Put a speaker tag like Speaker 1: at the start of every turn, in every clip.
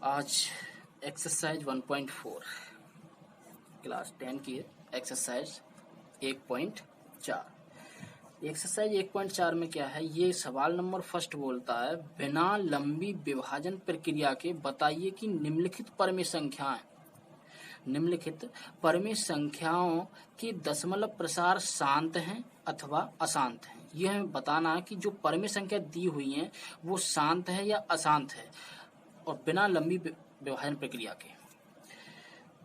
Speaker 1: आज exercise 1.4 class 10 की exercise 1.4। Exercise 1.4 में क्या है, ये सवाल नंबर फर्स्ट बोलता है बिना लंबी विभाजन प्रक्रिया के बताइए कि निम्नलिखित परमेय संख्याओं के दशमलव प्रसार शांत हैं अथवा अशांत हैं। यह हमें बताना है कि जो परमेय संख्या दी हुई हैं वो शांत है या अशांत है और बिना लंबी विभाजन प्रक्रिया के।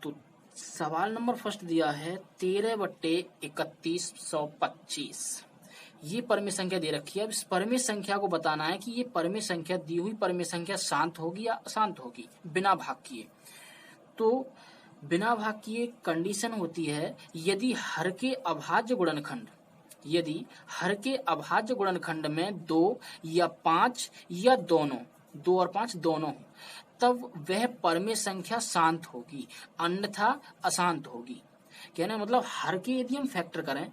Speaker 1: तो सवाल नंबर फर्स्ट दिया है 13/3125। ये परमेय संख्या दे रखी है। अब इस परमेय संख्या को बताना है कि ये परमेय संख्या दी हुई परमेय संख्या शांत होगी या अशांत होगी बिना भाग किए। तो बिना भाग किए कंडीशन होती है यदि हर के अभाज्य गुणनखंड में 2 या 5 या दोनों 2 और 5 दोनों हो, तब वह परमेय संख्या शांत होगी, अन्यथा अशांत होगी। कहने का मतलब हर के यदि हम फैक्टर करें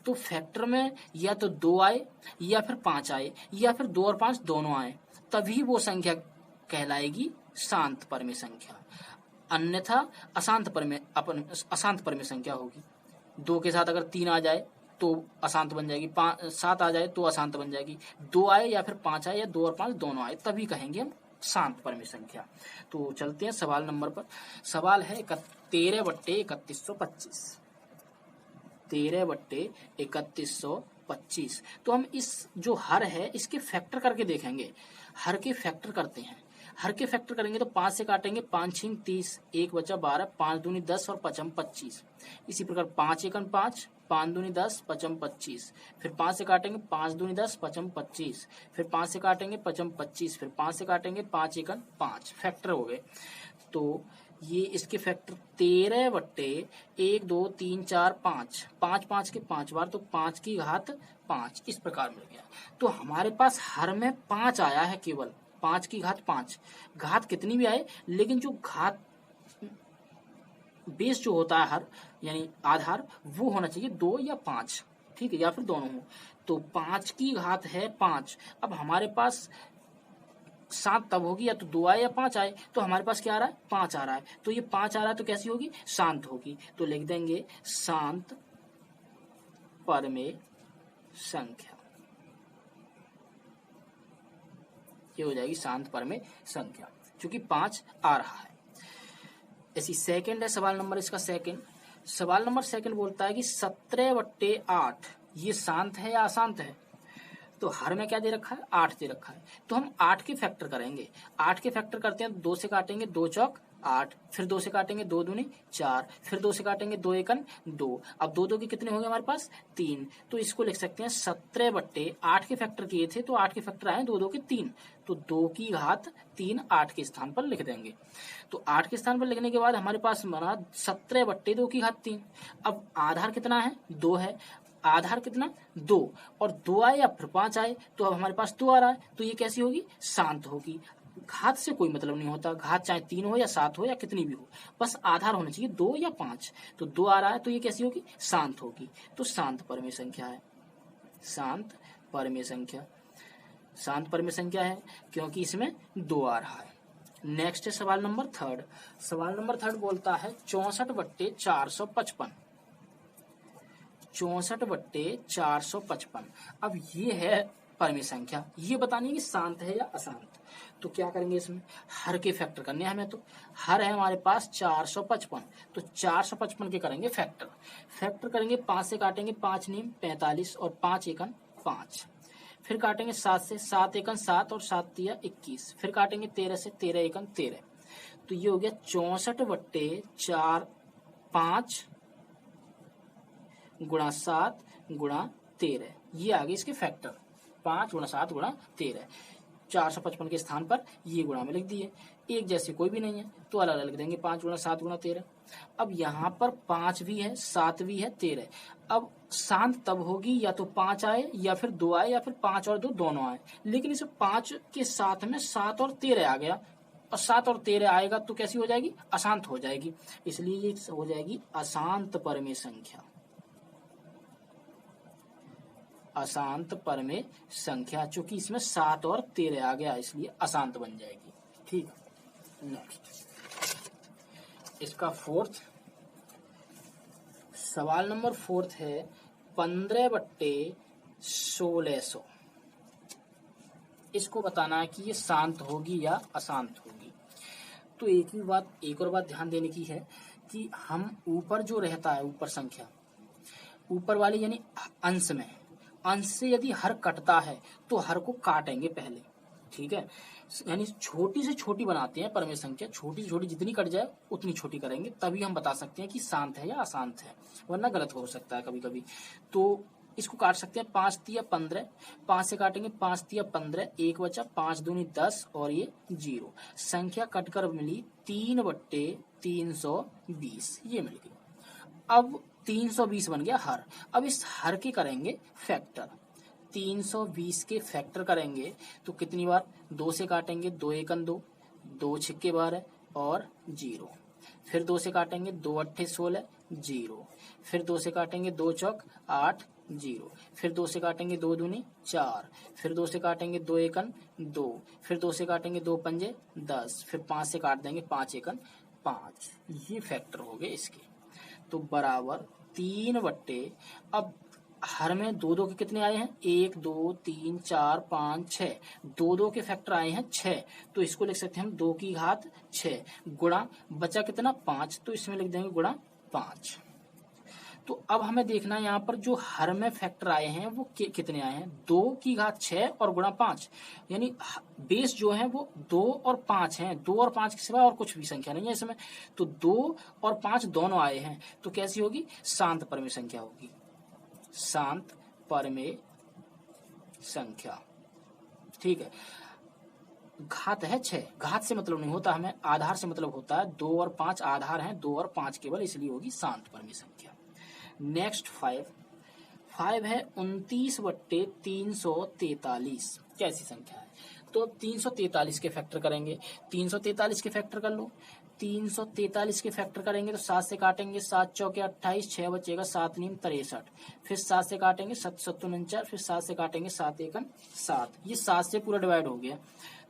Speaker 1: तो फैक्टर में या तो 2 आए या फिर 5 आए या फिर 2 और 5 दोनों आए, तभी वो संख्या कहलाएगी शांत परमेय संख्या, अन्यथा अशांत परमेय संख्या होगी। 2 के साथ अगर 3 आ जाए तो अशांत बन जाएगी, 7 आ जाए तो अशांत बन जाएगी, 2 आए या फिर 5 आए या 2 और 5 दोनों आए तभी कहेंगे हम शांत परमेय संख्या। तो चलते हैं सवाल नंबर पर। सवाल है 13/3125। 13/3125। तो हम इस जो हर है इसके फैक्टर करके देखेंगे। हर के फैक्टर करते हैं। हर के फैक्टर करेंगे तो 5 से काटेंगे, 5 छींग 30, 1 बचा 12, 5 दूनी 10 और 5 25। इसी प्रकार 5 एकन 5, 5 दूनी 10, 5 25। फिर 5 से काटेंगे, 5 दूनी 10, 5 25। फिर 5 से काटेंगे 5 25। फिर 5 से काटेंगे 5 एकन 5। फैक्टर हो गए। तो ये इसके फैक्टर 13/1 2 3 4 5, 5 5 के 5 बार, तो 5 की घात 5 इस प्रकार मिल गया। तो हमारे पास हर में 5 आया है, केवल 5 की घात 5। घात कितनी भी आए लेकिन जो घात बेस जो होता है हर यानी आधार वो होना चाहिए 2 या 5, ठीक है, या फिर दोनों हो। तो 5 की घात है 5। अब हमारे पास 7 तब होगी या तो 2 आए या 5 आए, तो हमारे पास क्या आ रहा है 5 आ रहा है। तो ये 5 आ रहा है तो कैसी होगी, शांत होगी। तो लिख देंगे शांत परमेय संख्या। ये हो जाएगी शांत परमेय संख्या क्योंकि 5 आ रहा है। ऐसी सेकंड है सवाल नंबर इसका सेकंड। सवाल नंबर सेकंड बोलता है कि 17/8 ये शांत है या अशांत है। तो हर में क्या दे रखा है, 8 दे रखा है। तो हम 8 के फैक्टर करेंगे। 8 के फैक्टर करते हैं, 2 से काटेंगे 2 चौक 8, फिर 2 से काटेंगे 2 दूनी 4, फिर 2 से काटेंगे 2 एकन 2। अब 2 2 के कितने हो गए हमारे पास 3। तो इसको लिख सकते हैं 17/8 के फैक्टर किए थे तो 8 के फैक्टर आए 2 2 के 3, तो 2 की घात 3 8 के स्थान पर लिख देंगे। तो 8 के स्थान पर लिखने के बाद हमारे पास बना 17/2 की घात 3। अब आधार कितना है 2 है, आधार कितना 2, और 2 आए या फिर 5 आए, तो अब हमारे पास 2 आ रहा है, तो ये कैसी होगी, शांत होगी। घात से कोई मतलब नहीं होता, घात चाहे 3 हो या 7 हो या कितनी भी हो, बस आधार होना चाहिए 2 या 5। तो 2 आ रहा है तो ये कैसी होगी, शांत होगी। तो शांत परमेय संख्या है, शांत परमेय संख्या। शांत परमेय संख्या है क्योंकि इसमें 2 आ रहा है। नेक्स्ट है सवाल नंबर थर्ड। सवाल नंबर थर्ड बोलता है 64/455। 64/455। अब ये है परमेय संख्या, ये बतानी है कि शांत है या अशांत। तो क्या करेंगे, इसमें हर के फैक्टर करने हैं हमें। तो हर है हमारे पास 455, तो 455 के करेंगे फैक्टर। फैक्टर करेंगे, 5 से काटेंगे 5 नीम 45 और 5 एकन 5। फिर काटेंगे 7 से, 7 एकन 7 और 7 तिया 21। फिर काटेंगे 13 से, 13 एकन 13। तो ये हो गया 64/4 गुणा 7 गुणा 13। ये आ गए इसके फैक्टर, 5 गुणा 7 गुणा 13। 455 के स्थान पर ये गुणा में लिख दिए। एक जैसे कोई भी नहीं है तो अलग अलग लिख देंगे, 5 गुणा 7 गुणा 13। अब यहाँ पर 5 भी है, 7 भी है, 13। अब शांत तब होगी या तो 5 आए या फिर 2 आए या फिर 5 और 2 दोनों आए, लेकिन इस 5 के साथ में 7 और 13 आ गया, और 7 और 13 आएगा तो कैसी हो जाएगी, अशांत हो जाएगी। इसलिए ये हो जाएगी अशांत परमेय संख्या। अशांत परमेय संख्या, चूंकि इसमें 7 और 13 आ गया इसलिए अशांत बन जाएगी। ठीक है, नेक्स्ट इसका फोर्थ सवाल नंबर फोर्थ है 15/1600। इसको बताना है कि ये शांत होगी या अशांत होगी। तो एक और बात ध्यान देने की है कि हम ऊपर जो रहता है ऊपर संख्या ऊपर वाली यानी अंश से यदि हर कटता है तो हर को काटेंगे पहले, ठीक है। यानी छोटी से छोटी बनाते हैं परमेय संख्या, छोटी से छोटी जितनी कट जाए उतनी छोटी करेंगे, तभी हम बता सकते हैं कि शांत है या अशांत है, वरना गलत हो सकता है कभी कभी। तो इसको काट सकते हैं 5 तिया 15, 5 से काटेंगे 5 तिया 15, 1 बचा 5 दूनी 10 और ये 0। संख्या कटकर मिली 3/320, ये मिल गई। अब 320 बन गया हर। अब इस हर के करेंगे फैक्टर, 320 के फैक्टर करेंगे तो कितनी बार 2 से काटेंगे, 2 एकन 2, 2 छिक्के 12 और 0। फिर 2 से काटेंगे, 2 अट्ठे 16, 0। फिर 2 से काटेंगे, 2 चौक 8, 0। फिर 2 से काटेंगे, 2 दूनी 4। फिर 2 से काटेंगे, 2 एकन 2। फिर 2 से काटेंगे, 2 पंजे 10। फिर 5 से काट देंगे, 5 एकन 5। ये फैक्टर हो गए इसके। तो बराबर 3 अब हर में 2 के कितने आए हैं, 1 2 3 4 5 6, 2 के फैक्टर आए हैं 6। तो इसको लिख सकते हैं हम 2 की घात 6 गुणा बचा कितना 5, तो इसमें लिख देंगे गुणा 5। तो अब हमें देखना है यहाँ पर जो हर में फैक्टर आए हैं वो कितने आए हैं, 2 की घात 6 और गुणा 5। यानी बेस जो है वो 2 और 5 हैं, 2 और 5 के सिवा और कुछ भी संख्या नहीं है इसमें। तो 2 और 5 दोनों आए हैं, तो कैसी होगी, शांत परमेय संख्या होगी, शांत परमेय संख्या, ठीक है। घात है 6, घात से मतलब नहीं होता, हमें आधार से मतलब होता है। 2 और 5 आधार हैं, 2 और 5 केवल, इसलिए होगी शांत परमेय संख्या। नेक्स्ट 5 है 29/343। कैसी संख्या है, तो 343 के फैक्टर करेंगे, 343 के फैक्टर कर लो। 343 के फैक्टर करेंगे तो 7 से काटेंगे, 7 चौके 28, 6 बचेगा 7 नीम 63। फिर 7 से काटेंगे 7 7 49, फिर 7 से काटेंगे 7 एकन 7। ये 7 से पूरा डिवाइड हो गया।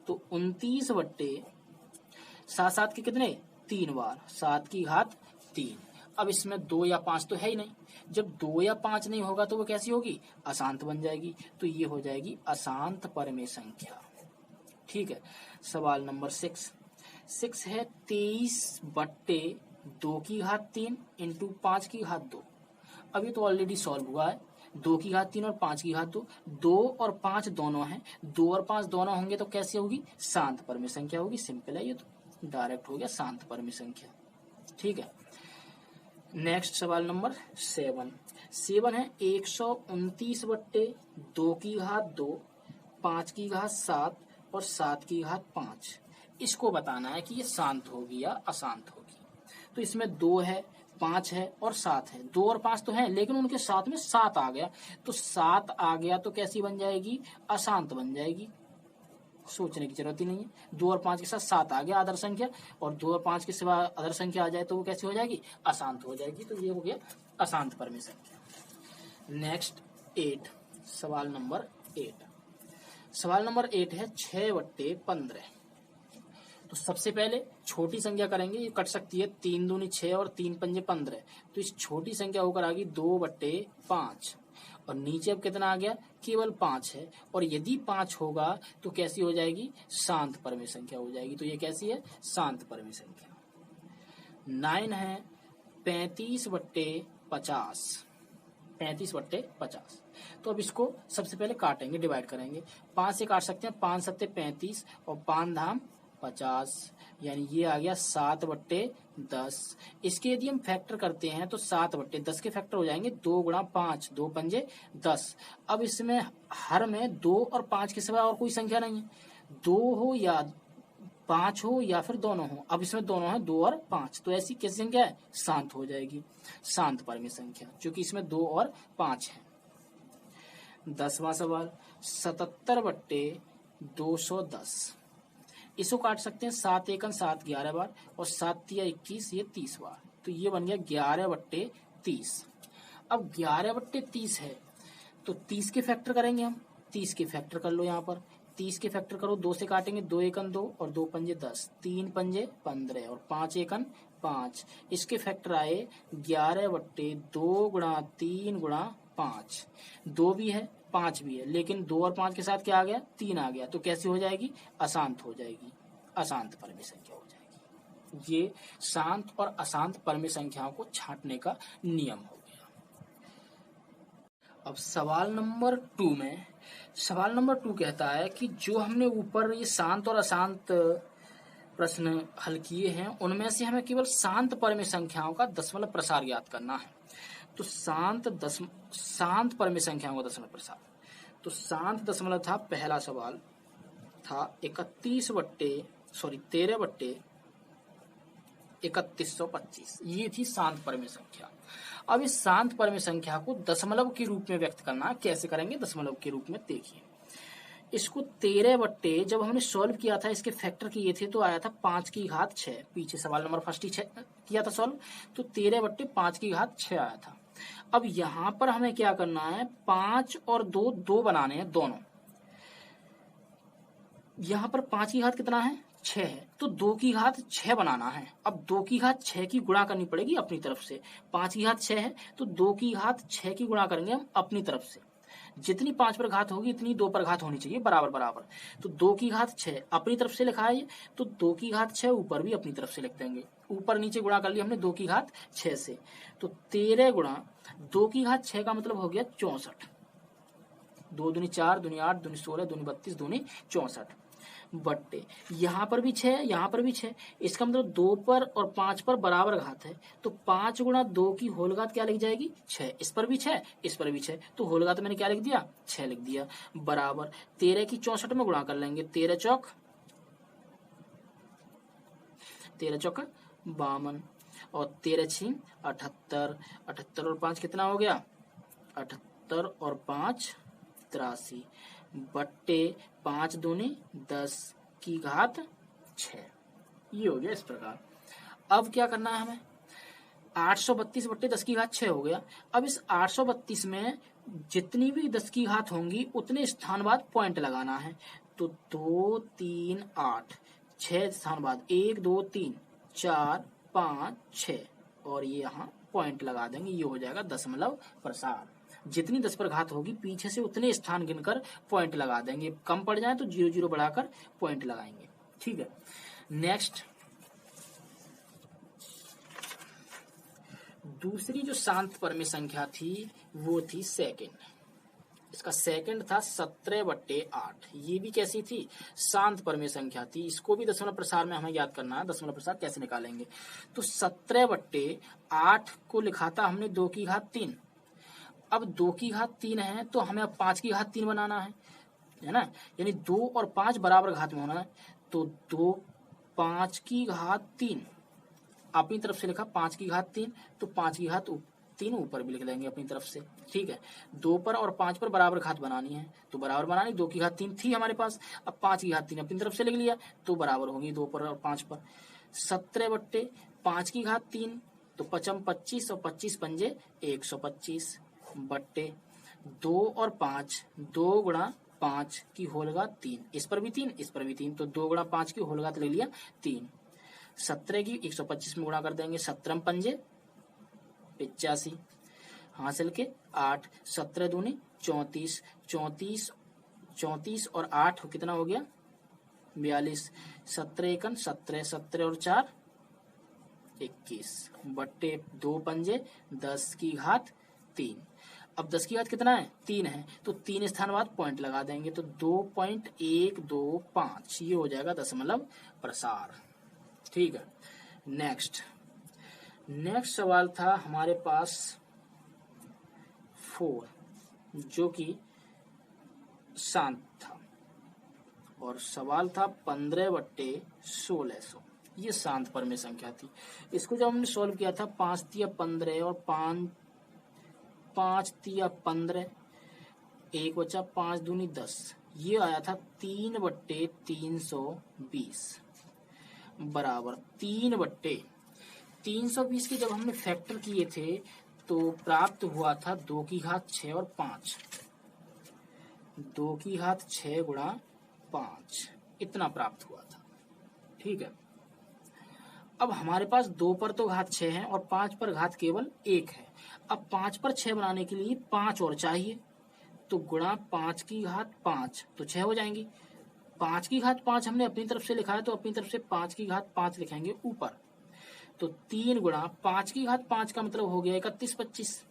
Speaker 1: तो 29/7 के कितने 3 बार, 7 की घात 3। अब इसमें 2 या 5 तो है ही नहीं, जब 2 या 5 नहीं होगा तो वो कैसी होगी, अशांत बन जाएगी। तो ये हो जाएगी अशांत परमेय संख्या, ठीक है। सवाल नंबर 6 है 23/2 की घात 3 इंटू 5 की घात 2। अभी तो ऑलरेडी सॉल्व हुआ है, 2 की घात 3 और 5 की घात 2, 2 और 5 दोनों हैं, 2 और 5 दोनों होंगे तो कैसे होगी, शांत परमेय संख्या होगी। सिंपल है, ये तो डायरेक्ट हो गया शांत परमेय संख्या, ठीक है। नेक्स्ट सवाल नंबर 7 है 129/2 की घात 2, 5 की घात 7 और 7 की घात 5। इसको बताना है कि ये शांत होगी या अशांत होगी। तो इसमें 2 है, 5 है और 7 है, 2 और 5 तो हैं लेकिन उनके साथ में 7 आ गया, तो 7 आ गया तो कैसी बन जाएगी, अशांत बन जाएगी, सोचने की जरूरत ही नहीं है। 2 और 5 के साथ 7 आ गया आदर संख्या, और 2 और 5 के सिवा अदर संख्या आ जाए तो वो कैसी हो जाएगी, अशांत हो जाएगी। तो ये हो गया अशांत परमेय संख्या। नेक्स्ट 8 सवाल नंबर 8 है 6/15। तो सबसे पहले छोटी संख्या करेंगे, ये कट सकती है, 3 दूनी 6 और 3 पंजे 15। तो इस छोटी संख्या होकर आ गई 2/5, और नीचे अब कितना आ गया, केवल 5 है, और यदि 5 होगा तो कैसी हो जाएगी, शांत परमेय संख्या हो जाएगी। तो ये कैसी है, शांत परमेय संख्या। 9 है 35/50। 35/50। तो अब इसको सबसे पहले काटेंगे, डिवाइड करेंगे, 5 से काट सकते हैं, 5 सत्ते 35 और 5 धाम 50, यानी ये आ गया 7/10। इसके यदि हम फैक्टर करते हैं तो 7/10 के फैक्टर हो जाएंगे 2 गुणा 5, 2 पंजे 10। अब इसमें हर में 2 और 5 के सिवा और कोई संख्या नहीं है, 2 हो या 5 हो या फिर दोनों हो। अब इसमें दोनों है, 2 और 5, तो ऐसी कैसी संख्या है, शांत हो जाएगी, शांत परमेय संख्या, क्योंकि इसमें 2 और 5 है। 10वां सवाल 77/210। इसको काट सकते हैं, 7 एकन 7 11 बार और 7 तिया 21, ये 30 बार। तो ये बन गया 11/30। अब 11/30 है तो 30 के फैक्टर करेंगे हम, 30 के फैक्टर कर लो यहाँ पर, 30 के फैक्टर करो, 2 से काटेंगे, 2 एकन 2 और 2 पंजे 10, 3 पंजे 15 और 5 एकन 5। इसके फैक्टर आए 11 बट्टे 2 गुणा 3 गुणा 5। 2 भी है 5 भी है, लेकिन 2 और 5 के साथ क्या आ गया, 3 आ गया, तो कैसी हो जाएगी, अशांत हो जाएगी, अशांत परमेय संख्या हो जाएगी। ये शांत और अशांत परमेय संख्याओं को छांटने का नियम हो गया। अब सवाल नंबर 2 में, सवाल नंबर 2 कहता है कि जो हमने ऊपर ये शांत और अशांत प्रश्न हल किए हैं, उनमें से हमें केवल शांत परमेय संख्याओं का दशमलव प्रसार ज्ञात करना है। तो शांत परमेय संख्याओं का दशमलव प्रसार, तो शांत दशमलव था, पहला सवाल था 13 बट्टे 3125, ये थी शांत परमेय संख्या। अब इस शांत परमेय संख्या को दशमलव के रूप में व्यक्त करना है। कैसे करेंगे दशमलव के रूप में, देखिए इसको 13 बट्टे, जब हमने सॉल्व किया था इसके फैक्टर किए थे तो आया था 5 की घात 6, पीछे सवाल नंबर फर्स्ट ही किया था सॉल्व, तो 13 बट्टे 5 की घात 6 आया था। अब यहां पर हमें क्या करना है, 5 और 2 बनाने हैं दोनों। यहां पर 5 की घात कितना है, 6 है, तो 2 की घात 6 बनाना है। अब 2 की घात 6 की गुणा करनी पड़ेगी अपनी तरफ से। 5 की घात 6 है तो 2 की घात 6 की गुणा करेंगे हम अपनी तरफ से। जितनी 5 पर घात होगी इतनी 2 पर घात होनी चाहिए, बराबर बराबर। तो 2 की घात 6 अपनी तरफ से लिखा है, तो 2 की घात 6 ऊपर भी अपनी तरफ से लिख देंगे। ऊपर नीचे गुणा कर लिया हमने 2 की घात 6 से, तो 13 गुणा 2 की घात 6 का मतलब हो गया 64। 2 दूनी 4, दूनी 8, दूनी 16, दूनी 32, दूनी 64 बट्टे, यहाँ पर भी 6, यहाँ पर भी 6। इसका मतलब 2 पर और 5 पर बराबर घात है, तो 5 गुणा 2 की होल घात क्या लिख जाएगी, 6। इस पर भी 6, इस पर भी 6, तो होल घात मैंने क्या लिख दिया, 6 लिख दिया, बराबर 13 की 64 में गुणा कर लेंगे। 13 चौक 52 और 13 6 78, 78 और 5 कितना हो गया, 78 और 5 83 बट्टे 5 दूनी 10 की घात 6। ये हो गया इस प्रकार। अब क्या करना है हमें, 832 बट्टे 10 की घात 6 हो गया। अब इस 832 में जितनी भी 10 की घात होंगी उतने स्थान बाद पॉइंट लगाना है। तो 2 3 8, 6 स्थान बाद 1 2 3 4 5 6 और ये यहाँ पॉइंट लगा देंगे। ये हो जाएगा दशमलव प्रसार। जितनी 10 पर घात होगी पीछे से उतने स्थान गिनकर पॉइंट लगा देंगे। कम पड़ जाए तो 0 0 बढ़ाकर पॉइंट लगाएंगे। ठीक है, नेक्स्ट दूसरी जो शांत परमेय संख्या थी वो थी सेकंड। इसका सेकंड था 17 बट्टे 8। ये भी कैसी थी, शांत परमेय संख्या थी। इसको भी दशमलव प्रसार में हमें याद करना है। दशमलव प्रसार कैसे निकालेंगे, तो 17 बट्टे 8 को लिखा था हमने 2 की घात 3। अब 2 की घात 3 है तो हमें अब 5 की घात 3 बनाना है ना, यानी 2 और 5 बराबर घात में होना है। तो 2 5 की घात 3 अपनी तरफ से लिखा, 5 की घात 3, तो 5 की घात 3 ऊपर भी लिख देंगे अपनी तरफ से। ठीक है, 2 पर और 5 पर बराबर घात बनानी है, तो बराबर बनानी। 2 की घात 3 थी हमारे पास, अब 5 की घात 3 अपनी तरफ से लिख लिया, तो बराबर होगी 2 पर और 5 पर। 17 बट्टे 5 की घात 3, तो 5 25 और 25 पंजे 125 बट्टे 2 और 5, 2 गुणा 5 की होल घात 3, इस पर भी 3, इस पर भी 3, तो 2 गुणा 5 की होल घात ले लिया 3। 17 की 125 में गुणा कर देंगे, 17 पंजे 85 हासिल के 8, 17 दूनी 34, 34 34 और 8 कितना हो गया 42, 17 एकन 17, 17 और 4 21 बट्टे 2 पंजे 10 की घात 3। अब 10 की घात कितना है 3 है, तो 3 स्थान बाद पॉइंट लगा देंगे, तो 2.125 ये हो जाएगा दशमलव प्रसार। ठीक है, नेक्स्ट सवाल था हमारे पास 4, जो कि शांत था, और सवाल था 15 बट्टे 1600। ये शांत परमेय संख्या थी। इसको जब हमने सॉल्व किया था 5 तिया 15 और 5 तिया 15, एक बचा 5 दूनी 10, ये आया था 3 बट्टे 320 बराबर 3 बट्टे 320 के जब हमने फैक्टर किए थे तो प्राप्त हुआ था 2 की घात 6 और 5। 2 की घात 6 गुणा 5 इतना प्राप्त हुआ था। ठीक है, अब हमारे पास 2 पर तो घात 6 है और 5 पर घात केवल 1 है। अब 5 पर 6 बनाने के लिए 5 और चाहिए, तो गुणा 5 की घात 5 तो 6 हो जाएंगी। 5 की घात 5 हमने अपनी तरफ से लिखा है, तो अपनी तरफ से 5 की घात 5 लिखेंगे ऊपर। तो 3 गुणा 5 की घात 5 का मतलब हो गया 31 25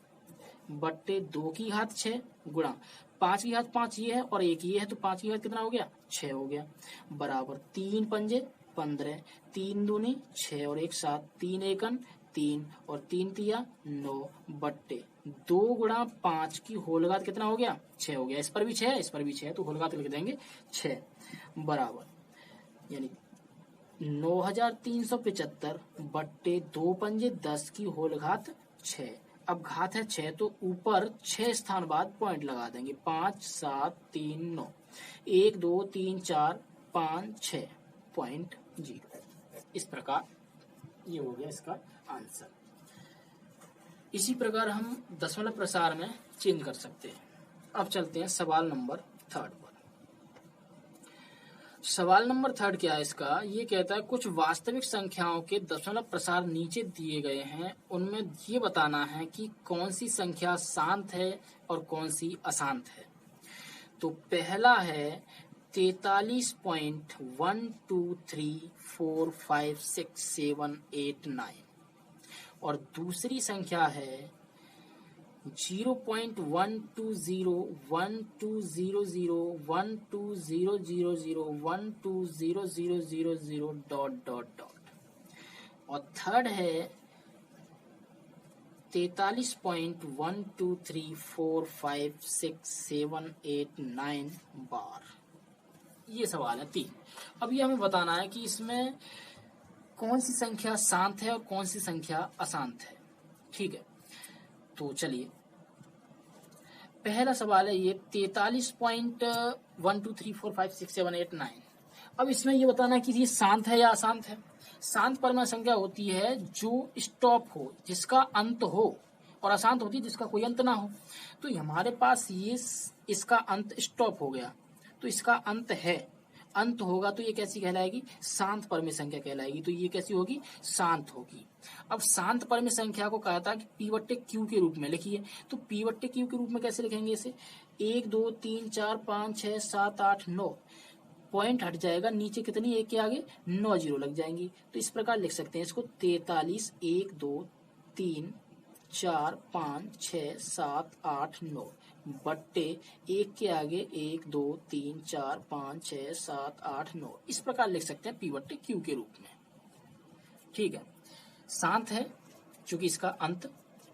Speaker 1: बट्टे 2 की घात 6 गुणा 5 की घात 5 ये है और 1 ये है, तो 5 की घात कितना हो गया 6 हो गया, बराबर 3 पंजे 15, 3 दूनी 6 और 1 7, 3 एकन 3 और 3 तिया 9 बट्टे 2 गुणा 5 की होल घात कितना हो गया 6 हो गया। इस पर भी 6 है, इस पर भी 6 है, तो होल घात लिख देंगे 6 बराबर यानी 9375 बट्टे 2 पंजे 10 की होल घात 6। अब घात है 6 तो ऊपर 6 स्थान बाद पॉइंट लगा देंगे 5 7 3 9 1 2 3 4 5 6 पॉइंट 0। इस प्रकार ये हो गया इसका आंसर। इसी प्रकार हम दशमलव प्रसार में चेंज कर सकते हैं। अब चलते हैं सवाल नंबर 3 पर। सवाल नंबर 3 क्या है इसका, ये कहता है कुछ वास्तविक संख्याओं के दशमलव प्रसार नीचे दिए गए हैं, उनमें ये बताना है कि कौन सी संख्या शांत है और कौन सी अशांत है। तो पहला है 43.123456789 और दूसरी संख्या है 0.120120012000120000 डॉट डॉट डॉट और थर्ड है 43.123456789 बार। ये सवाल है 3। अब ये हमें बताना है कि इसमें कौन सी संख्या शांत है और कौन सी संख्या अशांत है। ठीक है, तो चलिए पहला सवाल है ये 43.123456789। अब इसमें ये बताना है कि ये शांत है या अशांत है। शांत परमाणु संख्या होती है जो स्टॉप हो, जिसका अंत हो, और अशांत होती है जिसका कोई अंत ना हो। तो हमारे पास ये इसका अंत स्टॉप हो गया, तो इसका अंत है, अंत होगा तो ये कैसी कहलाएगी शांत परमेय संख्या कहलाएगी। तो ये कैसी होगी शांत होगी। अब शांत परमेय संख्या को कहा था कि पी बट्टे क्यू के रूप में लिखिए। तो पी बट्टे क्यू के रूप में कैसे लिखेंगे इसे 1 2 3 4 5 6 7 8 9 पॉइंट हट जाएगा, नीचे कितनी 1 के आगे 9 जीरो लग जाएंगी। तो इस प्रकार लिख सकते हैं इसको 43 1 2 3 4 5 6 7 8 9 बट्टे 1 के आगे 1 2 3 4 5 6 7 8 9 इस प्रकार लिख सकते हैं पी बट्टे क्यू के रूप में। ठीक है, शांत है क्योंकि इसका अंत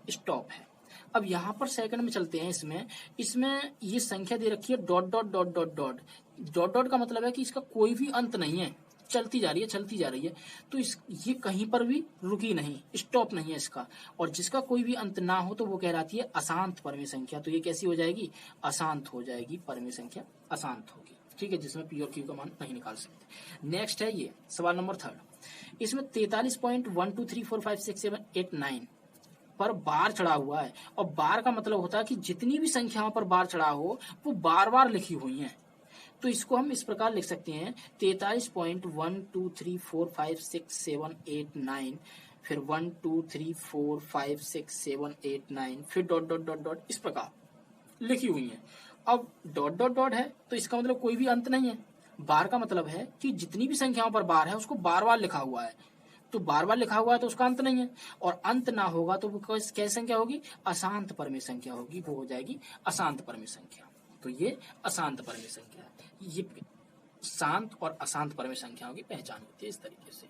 Speaker 1: स्टॉप है। अब यहाँ पर सेकंड में चलते हैं। इसमें ये संख्या दे रखी है dot dot dot dot dot dot dot का मतलब है कि इसका कोई भी अंत नहीं है, चलती जा रही है चलती जा रही है। तो ये कहीं पर भी रुकी नहीं, स्टॉप नहीं है इसका, और जिसका कोई भी अंत ना हो तो वो कहलाती है अशांत परमेय संख्या। तो ये कैसी हो जाएगी अशांत हो जाएगी, परमेय संख्या अशांत होगी। ठीक है, जिसमें पी और क्यू का मान नहीं निकाल सकते। नेक्स्ट है ये सवाल नंबर 3। इसमें 43.123456789 पर बार चढ़ा हुआ है, और बार का मतलब होता है कि जितनी भी संख्याओं पर बार चढ़ा हो वो बार बार लिखी हुई हैं। तो इसको हम इस प्रकार लिख सकते हैं 43.123456789 फिर 123456789 फिर डॉट डॉट डॉट डॉट इस प्रकार लिखी हुई है। अब डॉट डॉट डॉट है तो इसका मतलब कोई भी अंत नहीं है। बार का मतलब है कि जितनी भी संख्याओं पर बार है उसको बार बार लिखा हुआ है, तो बार बार लिखा हुआ है तो उसका अंत नहीं है, और अंत ना होगा तो वो कैसी संख्या होगी अशांत परमेय संख्या होगी, वो हो जाएगी अशांत परमेय संख्या। तो ये अशांत परमेय संख्या है। ये शांत और अशांत परमेय संख्याओं की पहचान होती है इस तरीके से।